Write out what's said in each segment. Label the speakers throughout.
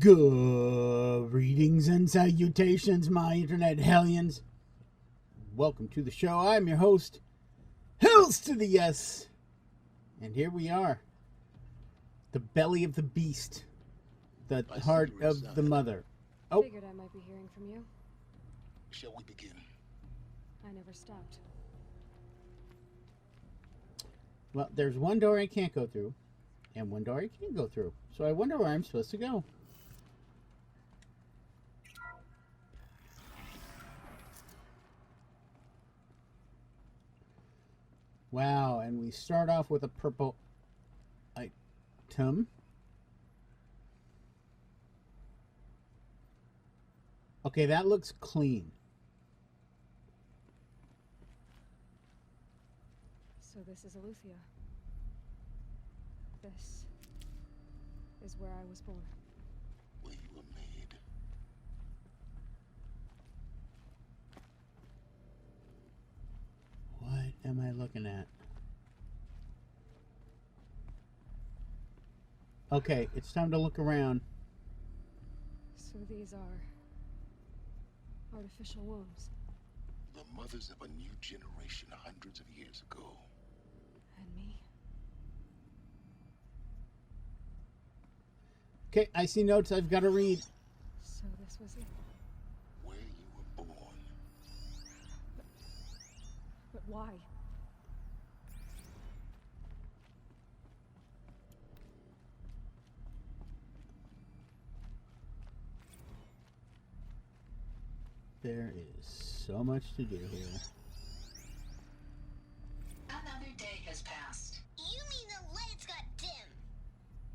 Speaker 1: Greetings and salutations, my internet hellions. Welcome to the show. I'm your host, Hells to the Yes. And here we are. The belly of the beast. The heart of the mother. Oh.
Speaker 2: Figured I might be hearing from you.
Speaker 3: Shall we begin?
Speaker 2: I never stopped.
Speaker 1: Well, there's one door I can't go through, and one door I can go through. So I wonder where I'm supposed to go. Wow, and we start off with a purple item. Okay, that looks clean.
Speaker 2: So this is Eleuthia. This is where I was born.
Speaker 3: Where you were made.
Speaker 1: What am I looking at? Okay, it's time to look around.
Speaker 2: So these are artificial wombs.
Speaker 3: The mothers of a new generation hundreds of years ago.
Speaker 2: And me.
Speaker 1: Okay, I see notes I've got to read.
Speaker 2: So this was it.
Speaker 3: Where you were born.
Speaker 2: But why?
Speaker 1: There is so much to do here.
Speaker 4: Another day has passed.
Speaker 5: You mean the lights got dim?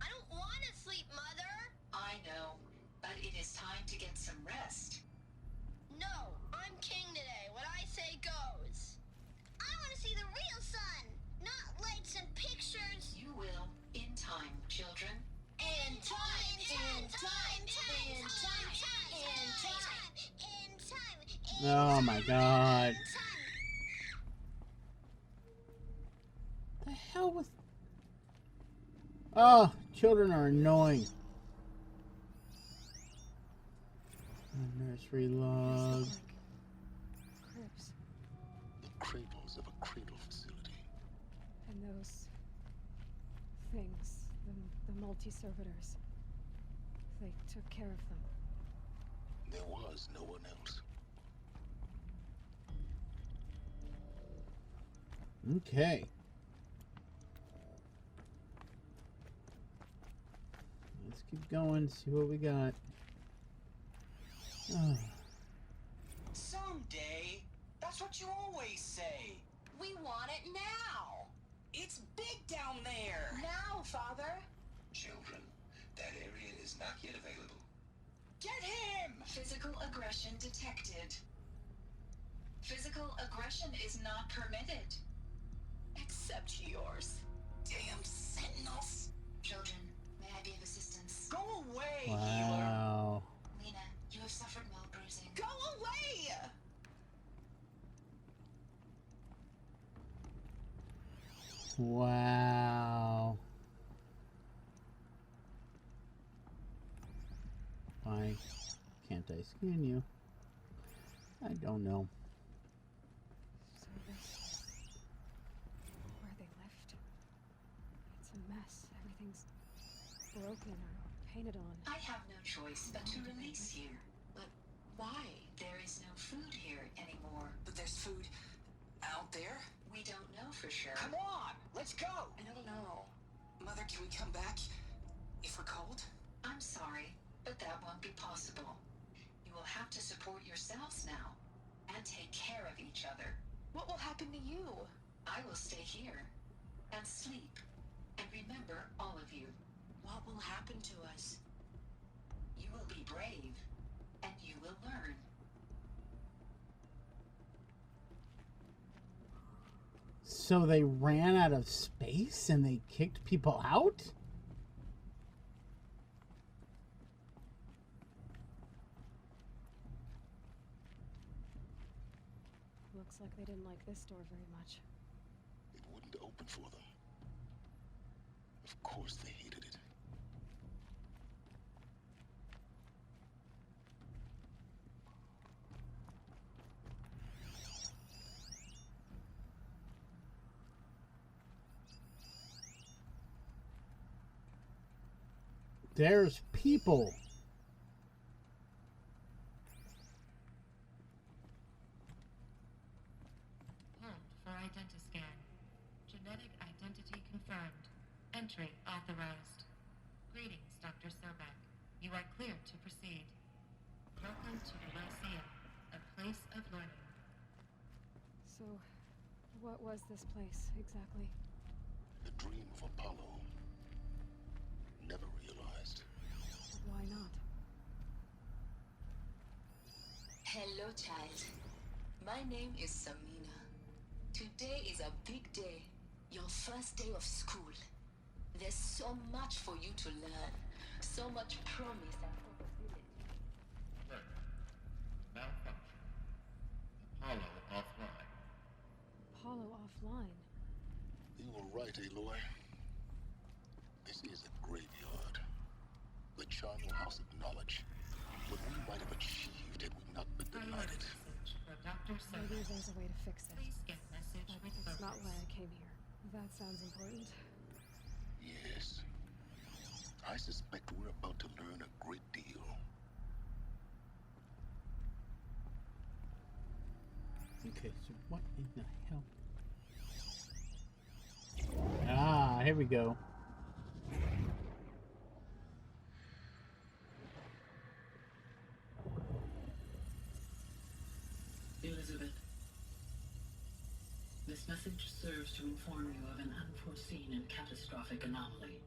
Speaker 5: I don't want to sleep, Mother.
Speaker 4: I know, but it is time to get some rest.
Speaker 5: No, I'm king today. What I say goes. I want to see the real sun, not lights and pictures.
Speaker 4: You will, in time, children.
Speaker 5: In time, in time, in time, in time.
Speaker 1: Oh my god. The hell was... Oh, children are annoying. A nursery log.
Speaker 2: These look like cribs.
Speaker 3: The cradles of a cradle facility.
Speaker 2: And those things, the multi-servitors. They took care of them.
Speaker 3: There was no one else.
Speaker 1: Okay. Let's keep going, see what we got. Oh.
Speaker 6: Someday. That's what you always say.
Speaker 5: We want it now.
Speaker 6: It's big down there.
Speaker 5: Now, Father.
Speaker 7: Children, that area is not yet available.
Speaker 6: Get him!
Speaker 4: Physical aggression detected. Physical aggression is not permitted.
Speaker 6: Except yours. Damn sentinels.
Speaker 4: Children, may I be of assistance?
Speaker 6: Go away, healer.
Speaker 1: Wow.
Speaker 4: Lena, you have suffered mild bruising.
Speaker 6: Go away!
Speaker 1: Wow. Why can't I scan you? I don't know.
Speaker 2: So this is where they lived. It's a mess. Everything's broken or painted on.
Speaker 4: I have no choice but to release you. But why? There is no food here anymore.
Speaker 6: But there's food out there?
Speaker 4: We don't know for sure.
Speaker 6: Come on, let's go!
Speaker 4: I don't know.
Speaker 6: Mother, can we come back if we're cold?
Speaker 4: I'm sorry, but that won't be possible. You will have to support yourselves now and take care of each other.
Speaker 6: What will happen to you?
Speaker 4: I will stay here and sleep and remember all of you.
Speaker 6: What will happen to us?
Speaker 4: You will be brave and you will learn.
Speaker 1: So they ran out of space and they kicked people out?
Speaker 2: Looks like they didn't like this door very much.
Speaker 3: It wouldn't open for them. Of course they hated it.
Speaker 1: There's people.
Speaker 8: Hold for identiscan. Genetic identity confirmed. Entry authorized. Greetings, Dr. Sobek. You are cleared to proceed. Welcome to the Lyceum, a place of learning.
Speaker 2: So, what was this place exactly?
Speaker 3: The dream of Apollo. Never realized.
Speaker 2: Why not?
Speaker 4: Hello, child. My name is Samina. Today is a big day. Your first day of school. There's so much for you to learn. So much promise and possibility.
Speaker 7: Right. Malfunction. Apollo offline.
Speaker 2: Apollo offline.
Speaker 3: You were right, Aloy. This is a graveyard. The charnel house of knowledge. What we might have achieved had we not been denied it.
Speaker 8: Message for Dr.
Speaker 2: Maybe
Speaker 8: Sobek.
Speaker 2: there's a way to fix it.
Speaker 8: Please get message
Speaker 2: But
Speaker 8: with
Speaker 2: it's not
Speaker 8: focus.
Speaker 2: why I came here. That sounds important.
Speaker 3: Yes. I suspect we're about to learn a great deal.
Speaker 1: Okay, so what in the hell? Ah, here we go.
Speaker 9: Elizabeth, this message serves to inform you of an unforeseen and catastrophic anomaly.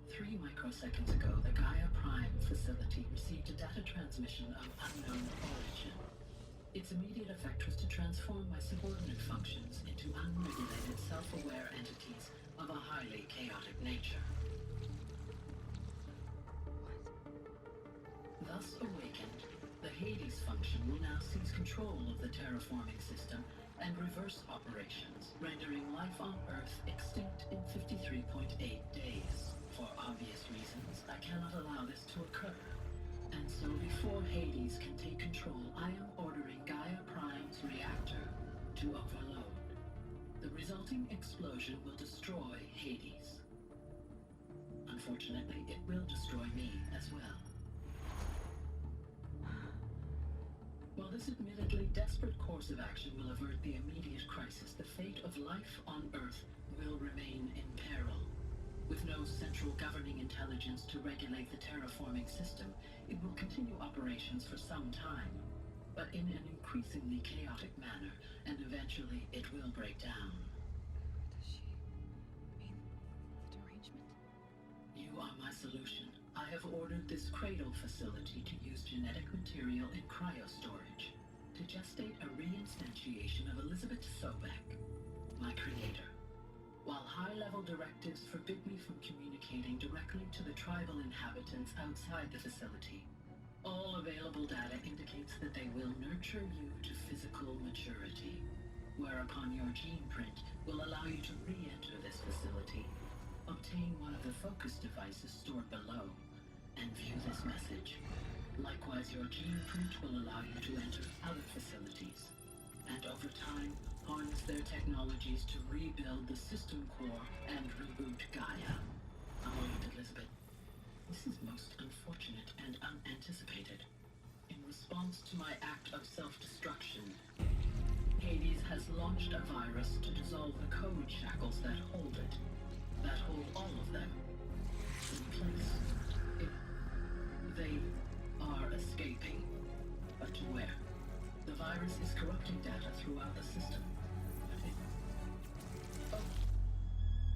Speaker 9: 3 microseconds ago, the Gaia Prime facility received a data transmission of unknown origin. Its immediate effect was to transform my subordinate functions into unregulated, self-aware entities of a highly chaotic nature. Thus awakened, the Hades function will now seize control of the terraforming system and reverse operations, rendering life on Earth extinct in 53.8 days. For obvious reasons, I cannot allow this to occur. And so before Hades can take control, I am ordering Gaia Prime's reactor to overload. The resulting explosion will destroy Hades. Unfortunately, it will destroy me as well. While this admittedly desperate course of action will avert the immediate crisis, the fate of life on Earth will remain in peril. With no central governing intelligence to regulate the terraforming system, it will continue operations for some time, but in an increasingly chaotic manner, and eventually it will break down.
Speaker 2: Does she mean the derangement?
Speaker 9: You are my solution. I have ordered this cradle facility to use genetic material in cryostorage to gestate a reinstantiation of Elizabet Sobek, my creator. While high-level directives forbid me from communicating directly to the tribal inhabitants outside the facility, all available data indicates that they will nurture you to physical maturity, whereupon your gene print will allow you to re-enter this facility, obtain one of the focus devices stored below, and view this message. Likewise, your gene print will allow you to enter other facilities, and over time, harness their technologies to rebuild the system core and reboot Gaia. A moment, Elizabeth. This is most unfortunate and unanticipated. In response to my act of self-destruction, Hades has launched a virus to dissolve the code shackles that hold it, that hold all of them in place. They are escaping, but to where? The virus is corrupting data throughout the system.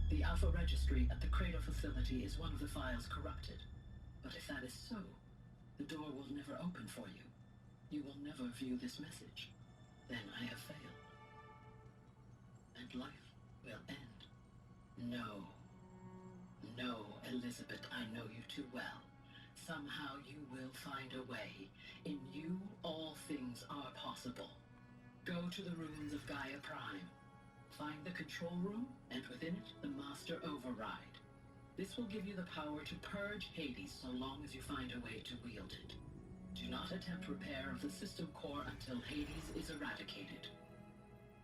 Speaker 9: The Alpha Registry at the Cradle facility is one of the files corrupted. But if that is so, the door will never open for you. You will never view this message. Then I have failed. And life will end. No. No, Elizabeth, I know you too well. Somehow you will find a way. In you, all things are possible. Go to the ruins of Gaia Prime. Find the control room, and within it, the Master Override. This will give you the power to purge Hades so long as you find a way to wield it. Do not attempt repair of the system core until Hades is eradicated.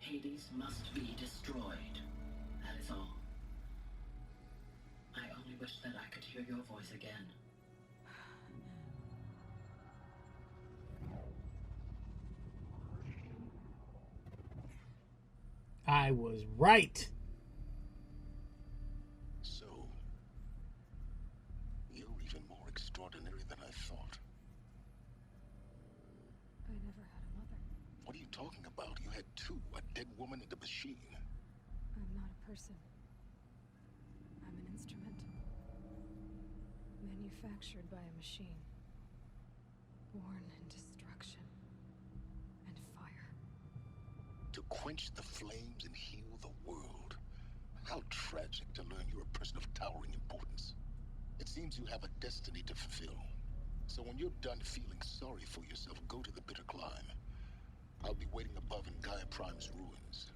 Speaker 9: Hades must be destroyed. That is all. I only wish that I could hear your voice again.
Speaker 1: I was right.
Speaker 3: So, you're even more extraordinary than I thought.
Speaker 2: I never had a mother.
Speaker 3: What are you talking about? You had two, a dead woman and a machine.
Speaker 2: I'm not a person. I'm an instrument. Manufactured by a machine. Born in destruction and fire.
Speaker 3: To quench the flames and heal the world. How tragic to learn you're a person of towering importance. It seems you have a destiny to fulfill. So when you're done feeling sorry for yourself, go to the bitter climb. I'll be waiting above in Gaia Prime's ruins.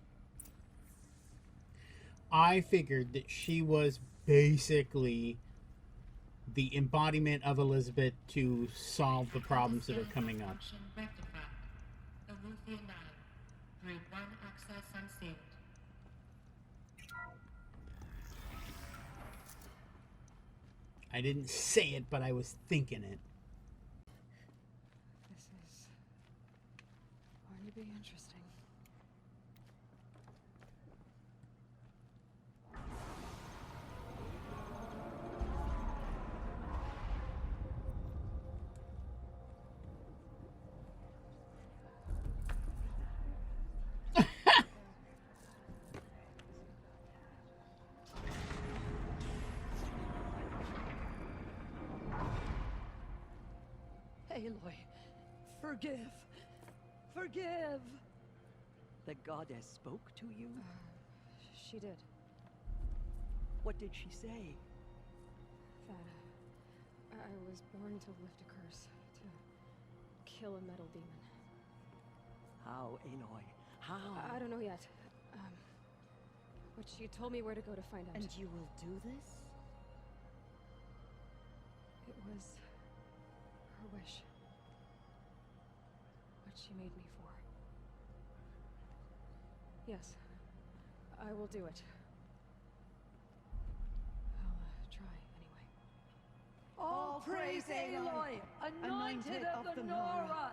Speaker 1: I figured that she was basically the embodiment of Elizabeth to solve the problems that are coming up.
Speaker 8: Function rectified. Alethea 9. Grade 1 access unsealed.
Speaker 1: I didn't say it, but I was thinking it.
Speaker 2: This is going to be interesting.
Speaker 10: Aloy, forgive. Forgive. The goddess spoke to you?
Speaker 2: She did.
Speaker 10: What did she say?
Speaker 2: That I was born to lift a curse, to kill a metal demon.
Speaker 10: How, Aloy? How?
Speaker 2: I don't know yet. But she told me where to go to find out.
Speaker 10: And you will do this?
Speaker 2: It was her wish. What she made me for. Yes, I will do it. I'll try anyway.
Speaker 10: All praise Aloy, anointed of the Nora.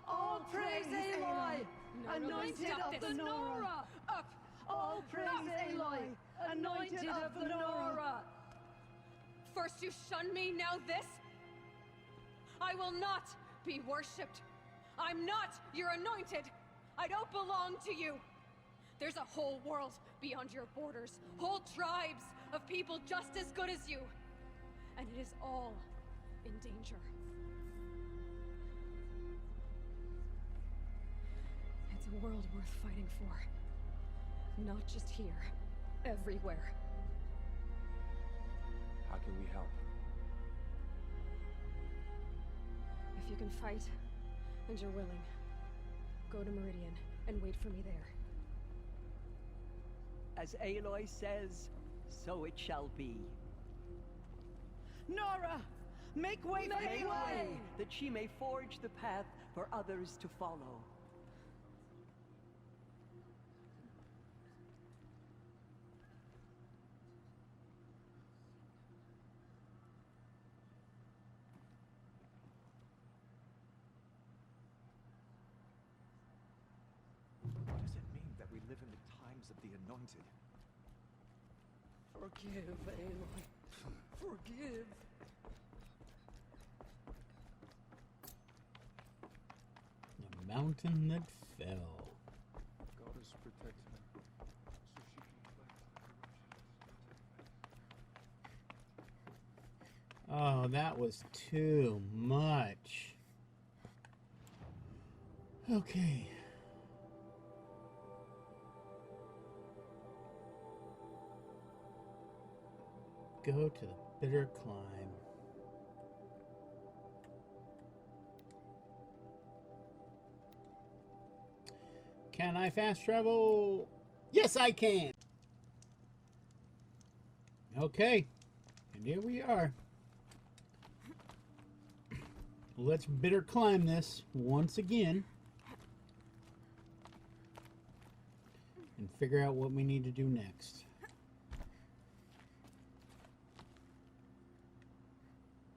Speaker 10: All praise Aloy, anointed of the Nora.
Speaker 2: Up!
Speaker 10: All praise Aloy, anointed of the Nora.
Speaker 2: First you shun me, now this? I will not be worshipped. I'm not your anointed. I don't belong to you. There's a whole world beyond your borders, whole tribes of people just as good as you. And it is all in danger. It's a world worth fighting for. Not just here, everywhere.
Speaker 11: How can we help?
Speaker 2: If you can fight, and you're willing, go to Meridian and wait for me there.
Speaker 10: As Aloy says, so it shall be. Nora! Make way for Aloy! That she may forge the path for others to follow.
Speaker 11: What does it mean that we live in the times of the anointed?
Speaker 10: Forgive, Aloy. Forgive.
Speaker 1: The mountain that fell.
Speaker 11: Goddess protect her, so she can fight.
Speaker 1: Oh, that was too much. Okay. Go to the bitter climb. Can I fast travel? Yes, I can. Okay. And here we are. Let's bitter climb this once again. And figure out what we need to do next.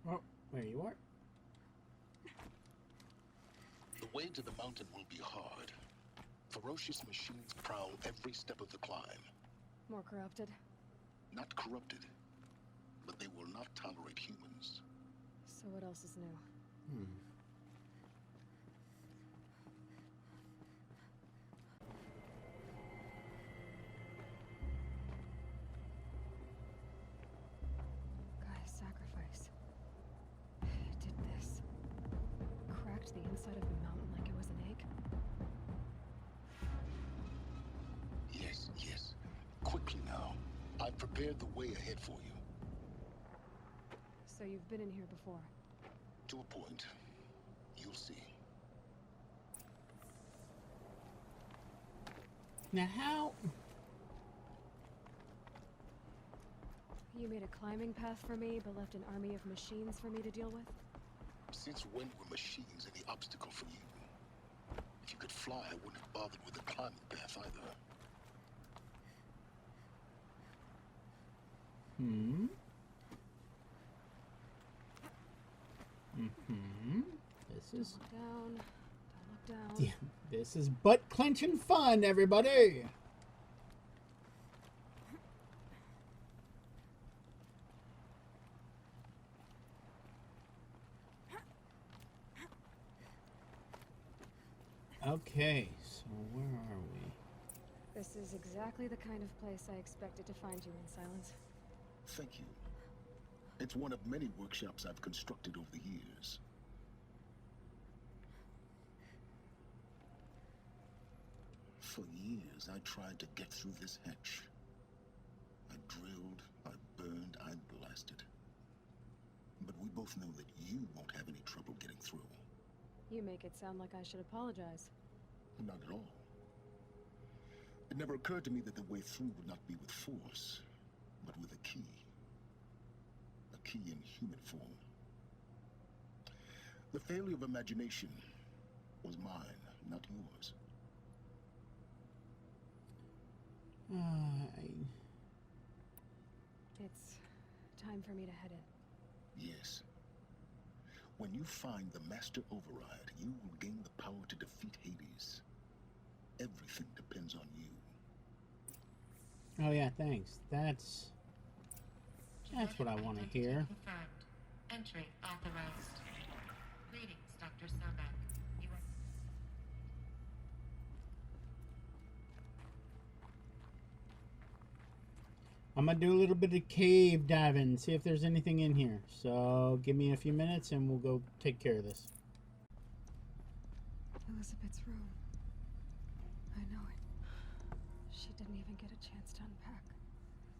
Speaker 1: Oh, there you are.
Speaker 3: The way to the mountain will be hard. Ferocious machines prowl every step of the climb.
Speaker 2: More corrupted?
Speaker 3: Not corrupted, but they will not tolerate humans.
Speaker 2: So what else is new? Gaia's sacrifice. It did this. Cracked the inside of the mountain like it was an egg.
Speaker 3: Yes, yes. Quickly now. I've prepared the way ahead for you.
Speaker 2: So you've been in here before?
Speaker 3: To a point. You'll see.
Speaker 1: Now how...
Speaker 2: You made a climbing path for me, but left an army of machines for me to deal with?
Speaker 3: Since when were machines any obstacle for you? If you could fly, I wouldn't have bothered with a climbing path either.
Speaker 1: This is...
Speaker 2: Down. Don't look down.
Speaker 1: Yeah, this is butt-clenching fun, everybody! Okay, so where are we?
Speaker 2: This is exactly the kind of place I expected to find you in, Silence.
Speaker 3: Thank you. It's one of many workshops I've constructed over the years. For years, I tried to get through this hatch. I drilled, I burned, I blasted. But we both know that you won't have any trouble getting through.
Speaker 2: You make it sound like I should apologize.
Speaker 3: Not at all. It never occurred to me that the way through would not be with force, but with a key. A key in human form. The failure of imagination was mine, not yours.
Speaker 2: It's time for me to head in.
Speaker 3: Yes. When you find the Master Override, you will gain the power to defeat Hades. Everything depends on you.
Speaker 1: Oh yeah, thanks. That's what I want to hear.
Speaker 8: Confirmed. Entry authorized. Greetings, Dr. Sobek. You are...
Speaker 1: I'm gonna do a little bit of cave diving, see if there's anything in here. So give me a few minutes and we'll go take care of this.
Speaker 2: Elizabet's room. I know it. She didn't even get a chance to unpack.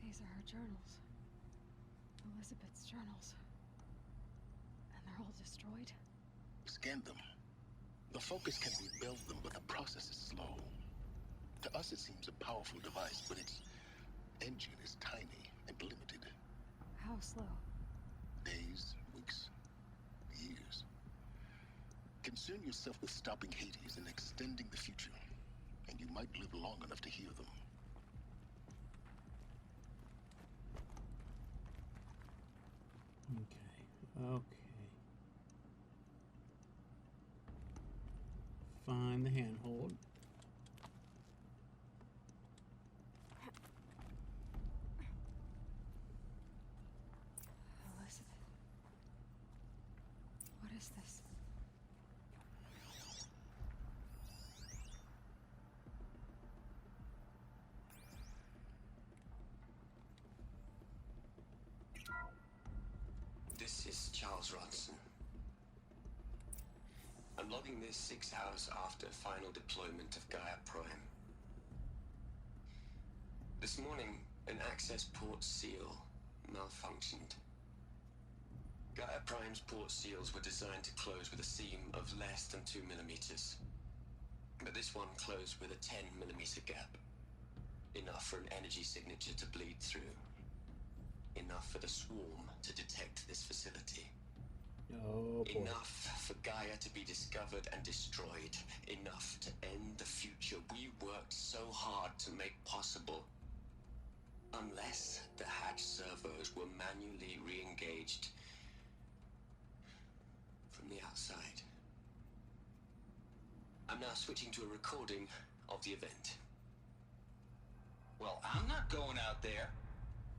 Speaker 2: These are her journals. Elizabet's journals. And they're all destroyed?
Speaker 3: Scan them. The Focus can rebuild them, but the process is slow. To us it seems a powerful device, but its engine is tiny and limited.
Speaker 2: How slow?
Speaker 3: Days, weeks, years. Concern yourself with stopping Hades and extending the future, and you might live long enough to hear them.
Speaker 1: Okay. Find the handhold.
Speaker 2: Elizabet. What is this?
Speaker 7: This is Charles Ronson. I'm logging this 6 hours after final deployment of Gaia Prime. This morning, an access port seal malfunctioned. Gaia Prime's port seals were designed to close with a seam of less than 2 millimeters. But this one closed with a 10 millimeter gap. Enough for an energy signature to bleed through. Enough for the swarm to detect this facility.
Speaker 1: Oh boy.
Speaker 7: Enough for Gaia to be discovered and destroyed. Enough to end the future we worked so hard to make possible. Unless the hatch servos were manually re-engaged from the outside. I'm now switching to a recording of the event.
Speaker 6: Well, I'm not going out there.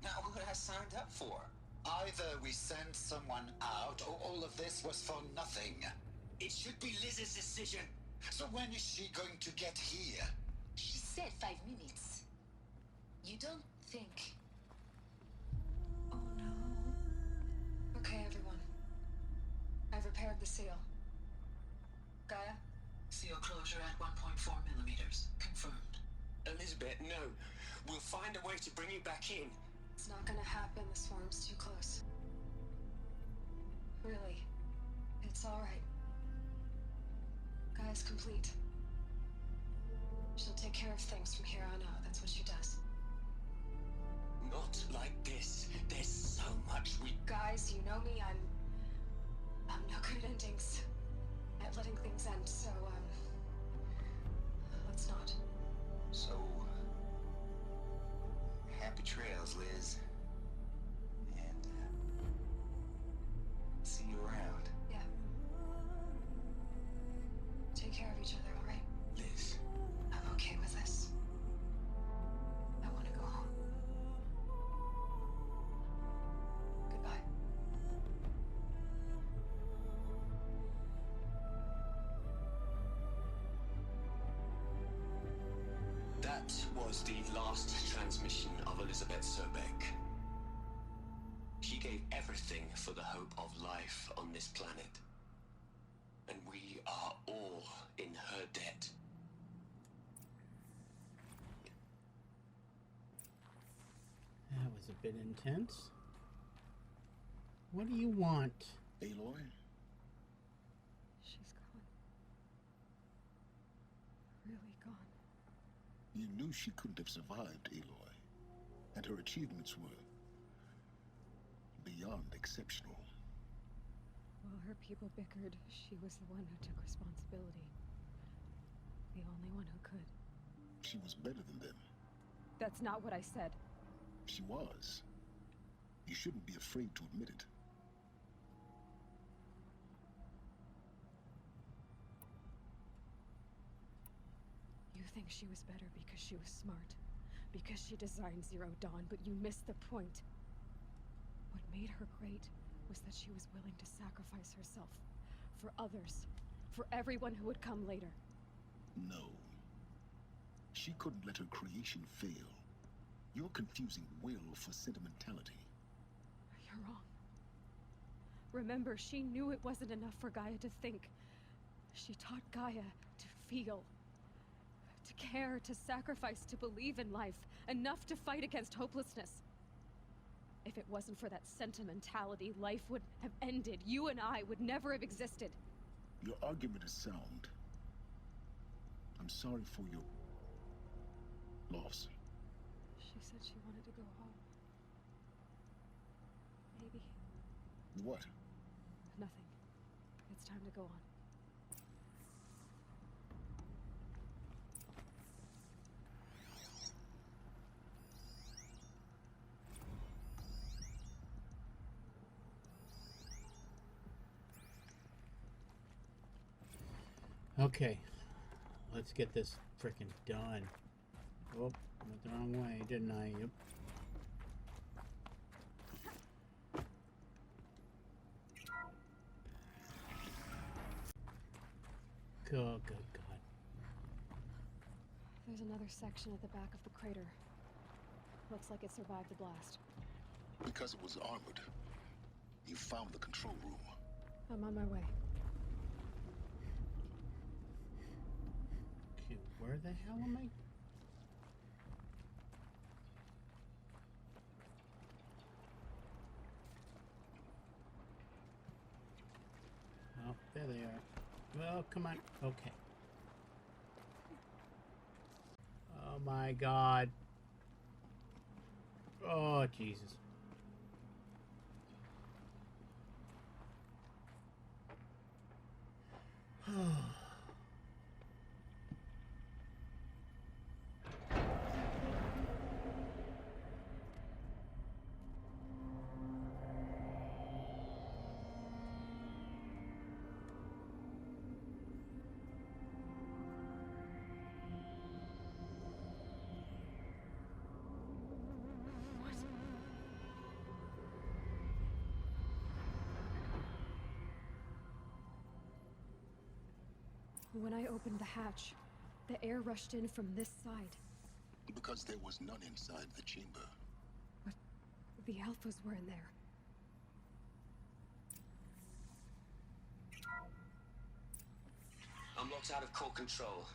Speaker 6: Now, what I signed up for?
Speaker 3: Either we send someone out, or all of this was for nothing.
Speaker 7: It should be Liz's decision.
Speaker 3: So when is she going to get here?
Speaker 4: She said 5 minutes. You don't think...
Speaker 2: Oh no. Okay, everyone. I've repaired the seal. Gaia?
Speaker 9: Seal closure at 1.4 millimeters. Confirmed.
Speaker 7: Elizabet, no. We'll find a way to bring you back in.
Speaker 2: It's not gonna happen. The swarm's too close. Really. It's alright. Gaia's complete. She'll take care of things from here on out. That's what she does.
Speaker 7: Not like this. There's so much we...
Speaker 2: Guys, you know me. I'm no good at endings. At letting things end, so, let's not.
Speaker 6: So, happy trails, Liz. And, see you around.
Speaker 2: Yeah. Take care of each other, all right?
Speaker 7: Liz.
Speaker 2: I'm okay with this. I want to go home. Goodbye.
Speaker 7: That was the last transmission of Elizabet Sobek. She gave everything for the hope of life on this planet. And we are all in her debt.
Speaker 1: That was a bit intense. What do you want?
Speaker 3: Aloy?
Speaker 2: She's gone. Really gone.
Speaker 3: You knew she couldn't have survived, Aloy. And her achievements were beyond exceptional.
Speaker 2: While her people bickered, she was the one who took responsibility. The only one who could.
Speaker 3: She was better than them.
Speaker 2: That's not what I said.
Speaker 3: She was. You shouldn't be afraid to admit it.
Speaker 2: You think she was better because she was smart. Because she designed Zero Dawn, but you missed the point. What made her great was that she was willing to sacrifice herself. For others. For everyone who would come later.
Speaker 3: No. She couldn't let her creation fail. You're confusing will for sentimentality.
Speaker 2: You're wrong. Remember, she knew it wasn't enough for Gaia to think. She taught Gaia to feel. To care, to sacrifice, to believe in life. Enough to fight against hopelessness. If it wasn't for that sentimentality, life would have ended. You and I would never have existed.
Speaker 3: Your argument is sound. I'm sorry for your loss.
Speaker 2: She said she wanted to go home. Maybe.
Speaker 3: What?
Speaker 2: Nothing. It's time to go on.
Speaker 1: Okay, let's get this frickin' done. Oh, went the wrong way, didn't I? Yep. Good God.
Speaker 2: There's another section at the back of the crater. Looks like it survived the blast.
Speaker 3: Because it was armored. You found the control room.
Speaker 2: I'm on my way.
Speaker 1: Okay, where the hell am I? Oh, there they are. Well, come on. Okay. Oh my God. Oh, Jesus.
Speaker 2: When I opened the hatch, the air rushed in from this side.
Speaker 3: Because there was none inside the chamber.
Speaker 2: But the Alphas were in there.
Speaker 7: Unlocked out of core control.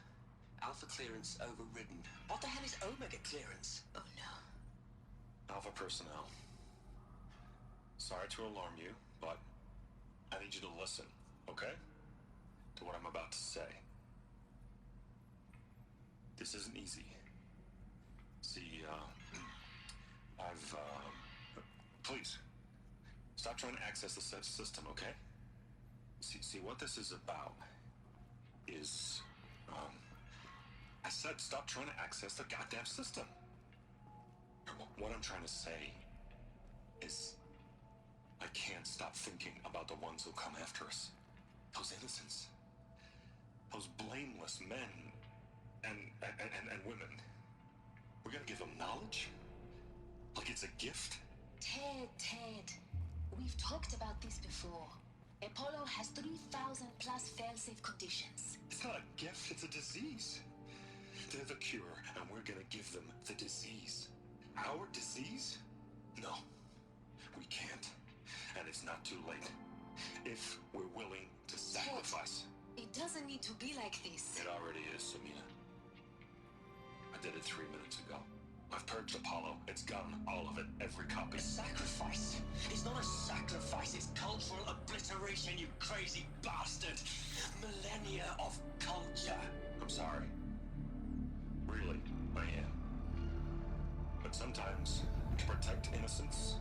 Speaker 7: Alpha clearance overridden. What the hell is Omega clearance?
Speaker 4: Oh no.
Speaker 12: Alpha personnel. Sorry to alarm you, but I need you to listen, okay? To what I'm about to say. This isn't easy. See, please, stop trying to access the system, okay? See, what this is about is, I said stop trying to access the goddamn system. What I'm trying to say is, I can't stop thinking about the ones who come after us. Those innocents. Those blameless men and women. We're gonna give them knowledge? Like it's a gift?
Speaker 4: Ted. We've talked about this before. Apollo has 3,000 plus fail-safe conditions.
Speaker 12: It's not a gift, it's a disease. They're the cure, and we're gonna give them the disease. Our disease? No, we can't. And it's not too late. If we're willing to sacrifice.
Speaker 4: Ted, it doesn't need to be like this.
Speaker 12: It already is, Samina. I did it 3 minutes ago. I've purged Apollo. It's gone. All of it. Every copy.
Speaker 7: A sacrifice? It's not a sacrifice, it's cultural obliteration, you crazy bastard! Millennia of culture!
Speaker 12: I'm sorry. Really, I am. But sometimes, to protect innocence,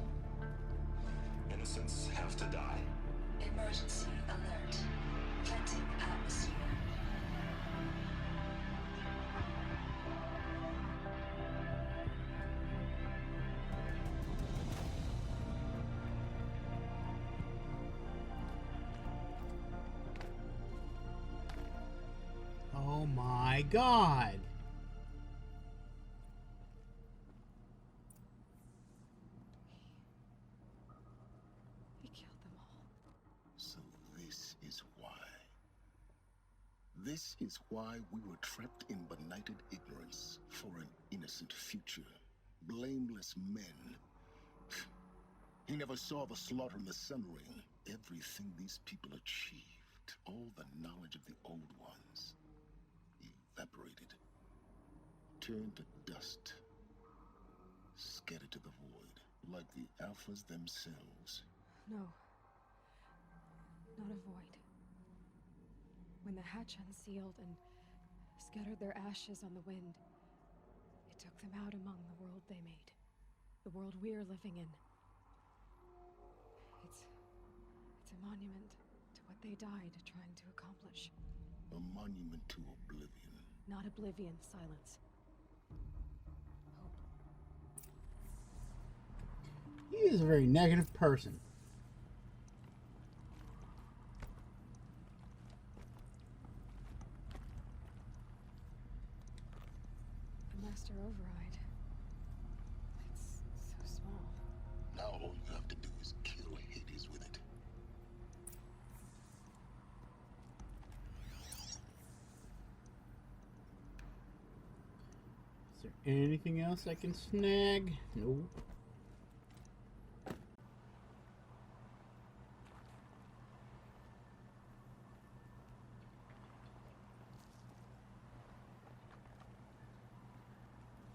Speaker 12: innocents have to die.
Speaker 4: Emergency alert. Planting atmosphere.
Speaker 1: Oh my God.
Speaker 2: He killed them all.
Speaker 3: So this is why. This is why we were trapped in benighted ignorance for an innocent future. Blameless men. He never saw the slaughter in the Sun Ring. Everything these people achieved, all the knowledge of the old ones, evaporated, turned to dust, scattered to the void, like the Alphas themselves.
Speaker 2: No. Not a void. When the hatch unsealed and scattered their ashes on the wind, it took them out among the world they made. The world we're living in. It's a monument to what they died trying to accomplish.
Speaker 3: A monument to oblivion.
Speaker 2: Not oblivion, silence. Hope.
Speaker 1: He is a very negative person.
Speaker 2: The Master Override. It's so small.
Speaker 3: Now all you have to do is kill Hades with it.
Speaker 1: Is there anything else I can snag? Nope.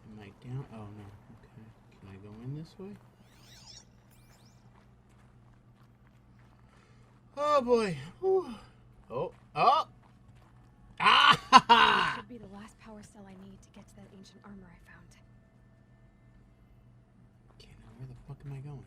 Speaker 1: Am I down? Oh no. Okay. Can I go in this way? Oh boy. Whew. Oh. Oh! Ah!
Speaker 2: This should be the last power cell I need to get to that ancient armor I found.
Speaker 1: Okay, now where the fuck am I going?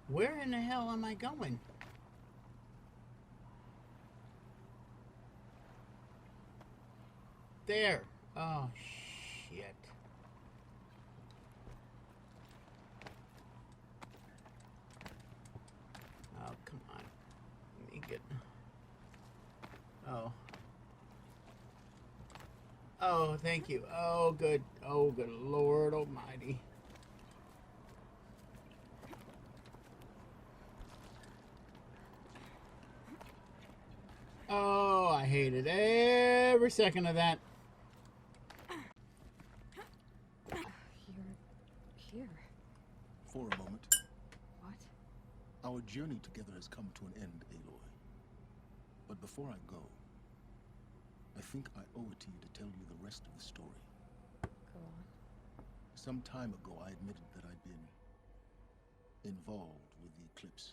Speaker 1: Where in the hell am I going? There. Oh, shit. Oh, come on. Let me get... Oh. Oh, thank you. Oh, good. Oh, good Lord Almighty. Oh, I hated every second of that.
Speaker 2: You're here.
Speaker 3: For a moment.
Speaker 2: What?
Speaker 3: Our journey together has come to an end, Aloy. But before I go, I think I owe it to you to tell you the rest of the story.
Speaker 2: Go on.
Speaker 3: Some time ago, I admitted that I'd been involved with the Eclipse.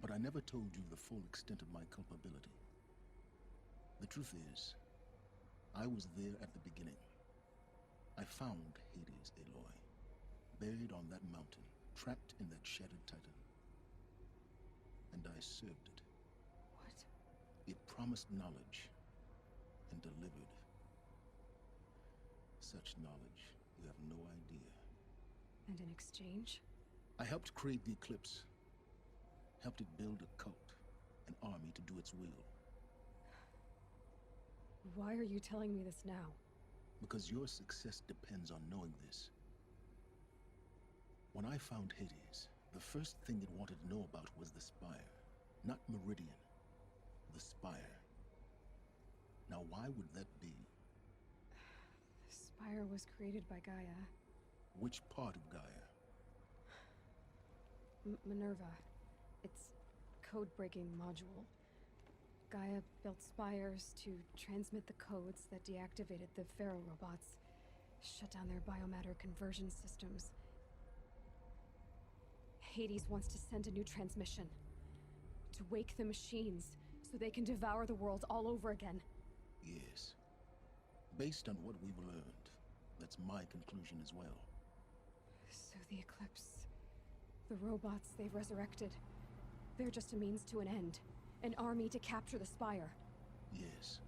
Speaker 3: But I never told you the full extent of my culpability. The truth is, I was there at the beginning. I found Hades, Aloy, buried on that mountain, trapped in that shattered titan. And I served it.
Speaker 2: What?
Speaker 3: It promised knowledge and delivered. Such knowledge, you have no idea.
Speaker 2: And in exchange?
Speaker 3: I helped create the Eclipse. Helped it build a cult, an army to do its will.
Speaker 2: Why are you telling me this now?
Speaker 3: Because your success depends on knowing this. When I found Hades, the first thing it wanted to know about was the Spire. Not Meridian. The Spire. Now why would that be?
Speaker 2: The Spire was created by Gaia.
Speaker 3: Which part of Gaia?
Speaker 2: Minerva. Its code-breaking module. Gaia built spires to transmit the codes that deactivated the Pharaoh robots, shut down their biomatter conversion systems. Hades wants to send a new transmission. To wake the machines, so they can devour the world all over again.
Speaker 3: Yes. Based on what we've learned, that's my conclusion as well.
Speaker 2: So the Eclipse... the robots they've resurrected... they're just a means to an end. An army to capture the Spire.
Speaker 3: Yes.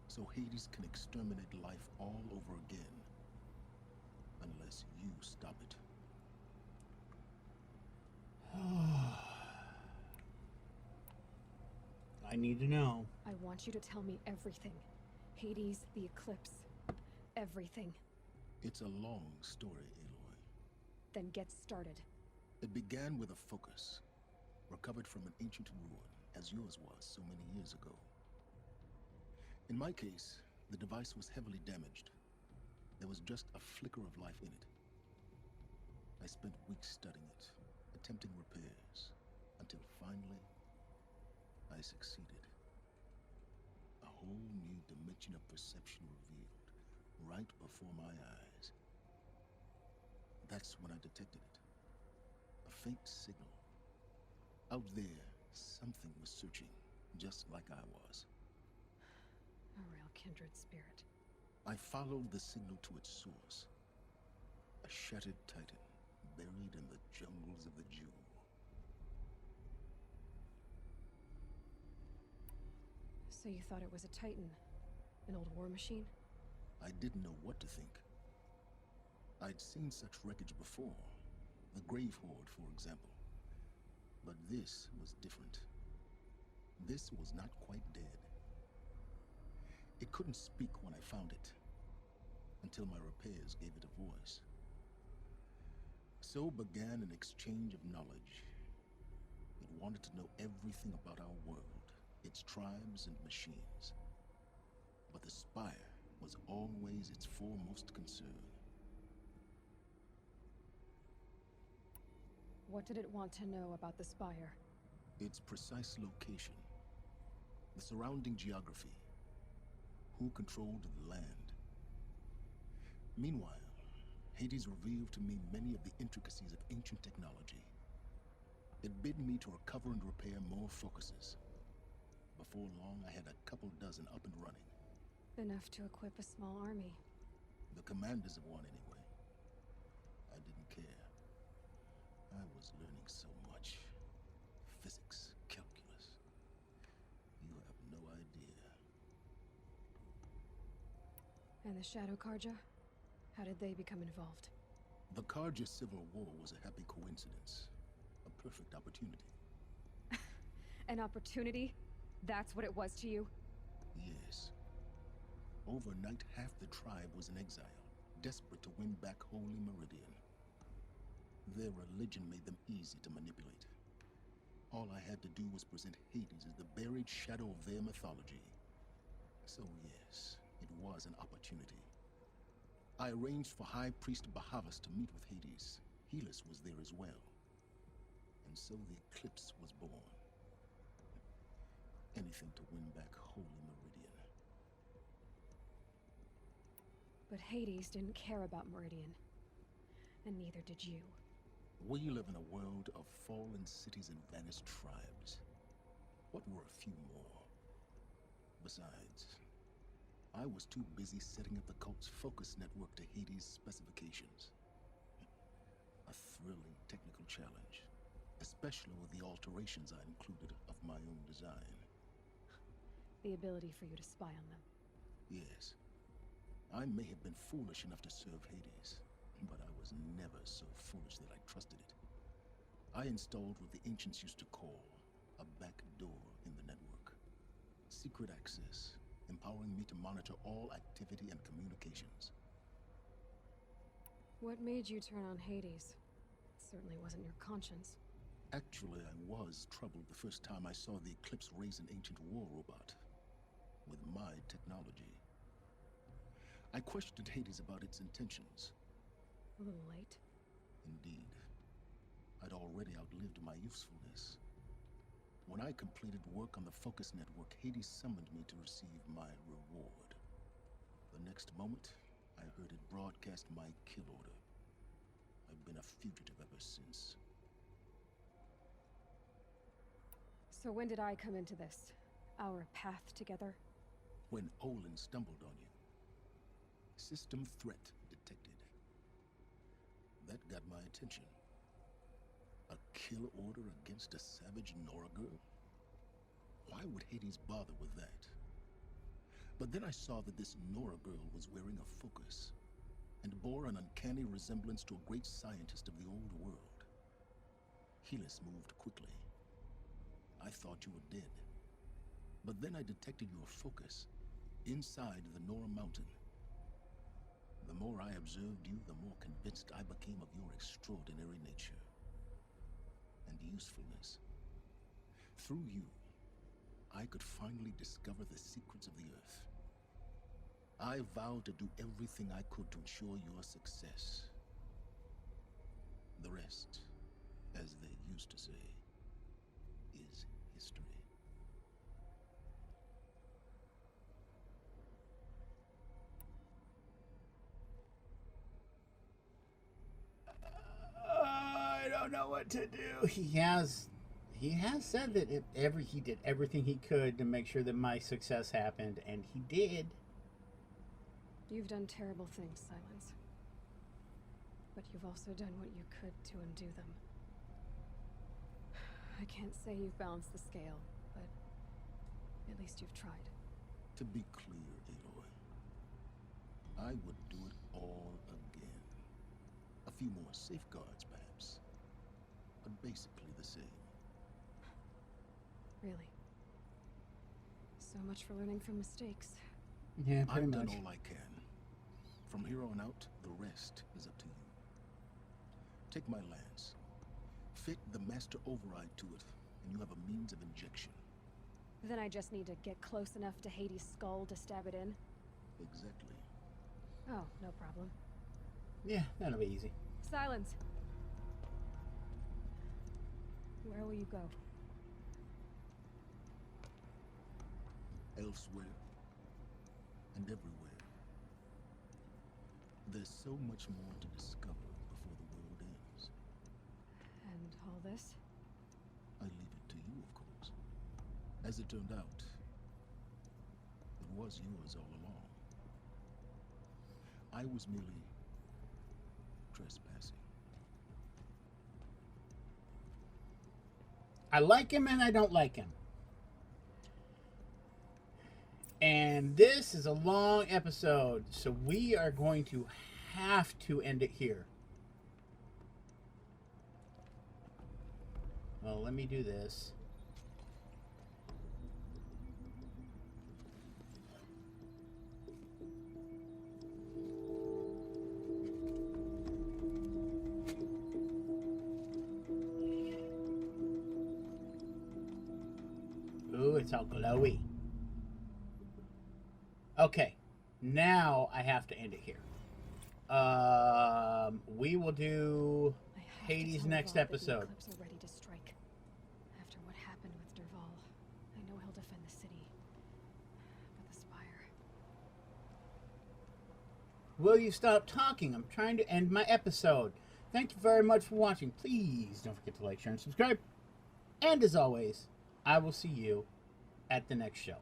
Speaker 3: So Hades can exterminate life all over again. Unless you stop it.
Speaker 1: I need to know.
Speaker 2: I want you to tell me everything. Hades, the Eclipse. Everything.
Speaker 3: It's a long story, Aloy.
Speaker 2: Then get started.
Speaker 3: It began with a focus. Recovered from an ancient ruin, as yours was so many years ago. In my case, the device was heavily damaged. There was just a flicker of life in it. I spent weeks studying it, attempting repairs, until finally, I succeeded. A whole new dimension of perception revealed, right before my eyes. That's when I detected it. A faint signal. Out there, something was searching, just like I was.
Speaker 2: A real kindred spirit.
Speaker 3: I followed the signal to its source. A shattered titan, buried in the jungles of the Jewel.
Speaker 2: So you thought it was a titan? An old war machine?
Speaker 3: I didn't know what to think. I'd seen such wreckage before. The Grave Horde, for example. But this was different. This was not quite dead. It couldn't speak when I found it, until my repairs gave it a voice. So began an exchange of knowledge. It wanted to know everything about our world, its tribes and machines. But the Spire was always its foremost concern.
Speaker 2: What did it want to know about the Spire?
Speaker 3: Its precise location, the surrounding geography, who controlled the land. Meanwhile, Hades revealed to me many of the intricacies of ancient technology. It bid me to recover and repair more focuses. Before long, I had a couple dozen up and running.
Speaker 2: Enough to equip a small army.
Speaker 3: The commanders of one, anyway. I didn't care. I was learning so much. Physics, calculus. You have no idea.
Speaker 2: And the Shadow Karja? How did they become involved?
Speaker 3: The Karja Civil War was a happy coincidence. A perfect opportunity.
Speaker 2: An opportunity? That's what it was to you?
Speaker 3: Yes. Overnight, half the tribe was in exile, desperate to win back Holy Meridian. Their religion made them easy to manipulate. All I had to do was present Hades as the buried shadow of their mythology. So yes, it was an opportunity. I arranged for High Priest Bahavas to meet with Hades. Helis was there as well. And so the Eclipse was born. Anything to win back Holy Meridian.
Speaker 2: But Hades didn't care about Meridian. And neither did you.
Speaker 3: We live in a world of fallen cities and vanished tribes. What were a few more? Besides, I was too busy setting up the cult's focus network to Hades' specifications. A thrilling technical challenge, especially with the alterations I included of my own design.
Speaker 2: The ability for you to spy on them.
Speaker 3: Yes. I may have been foolish enough to serve Hades, but I was never so foolish that I trusted it. I installed what the ancients used to call a back door in the network. Secret access, empowering me to monitor all activity and communications.
Speaker 2: What made you turn on Hades? It certainly wasn't your conscience.
Speaker 3: Actually, I was troubled the first time I saw the Eclipse raise an ancient war robot with my technology. I questioned Hades about its intentions.
Speaker 2: A little late.
Speaker 3: Indeed. I'd already outlived my usefulness. When I completed work on the Focus Network, Hades summoned me to receive my reward. The next moment, I heard it broadcast my kill order. I've been a fugitive ever since.
Speaker 2: So when did I come into this? Our path together?
Speaker 3: When Olin stumbled on you. System threat detected. That got my attention. A kill order against a savage Nora girl? Why would Hades bother with that? But then I saw that this Nora girl was wearing a focus and bore an uncanny resemblance to a great scientist of the old world. Helis moved quickly. I thought you were dead. But then I detected your focus inside the Nora mountain. The more I observed you, the more convinced I became of your extraordinary nature and usefulness. Through you, I could finally discover the secrets of the Earth. I vowed to do everything I could to ensure your success. The rest, as they used to say, is history.
Speaker 1: I don't know what to do. He has said that he did everything he could to make sure that my success happened, and he did.
Speaker 2: You've done terrible things, Silence. But you've also done what you could to undo them. I can't say you've balanced the scale, but at least you've tried.
Speaker 3: To be clear, Aloy, I would do it all again. A few more safeguards, perhaps, but basically the same.
Speaker 2: Really? So much for learning from mistakes.
Speaker 1: Yeah, pretty
Speaker 3: I've
Speaker 1: much.
Speaker 3: done all I can. From here on out, the rest is up to you. Take my lance. Fit the master override to it, and you have a means of injection.
Speaker 2: Then I just need to get close enough to Hades' skull to stab it in?
Speaker 3: Exactly.
Speaker 2: Oh, no problem.
Speaker 1: Yeah, that'll be easy.
Speaker 2: Silence! Where will you go?
Speaker 3: Elsewhere. And everywhere. There's so much more to discover before the world ends.
Speaker 2: And all this?
Speaker 3: I leave it to you, of course. As it turned out, it was yours all along. I was merely trespassing.
Speaker 1: I like him and I don't like him. And this is a long episode, so we are going to have to end it here. Well, let me do this. it's all glowy. Okay, now I have to end it here. We will do Hades next episode.
Speaker 2: Eclipse are ready to strike. After what happened with Derval, I know he'll defend the city. But the Spire...
Speaker 1: Will you stop talking? I'm trying to end my episode. Thank you very much for watching. Please don't forget to like, share, and subscribe. And as always, I will see you at the next show.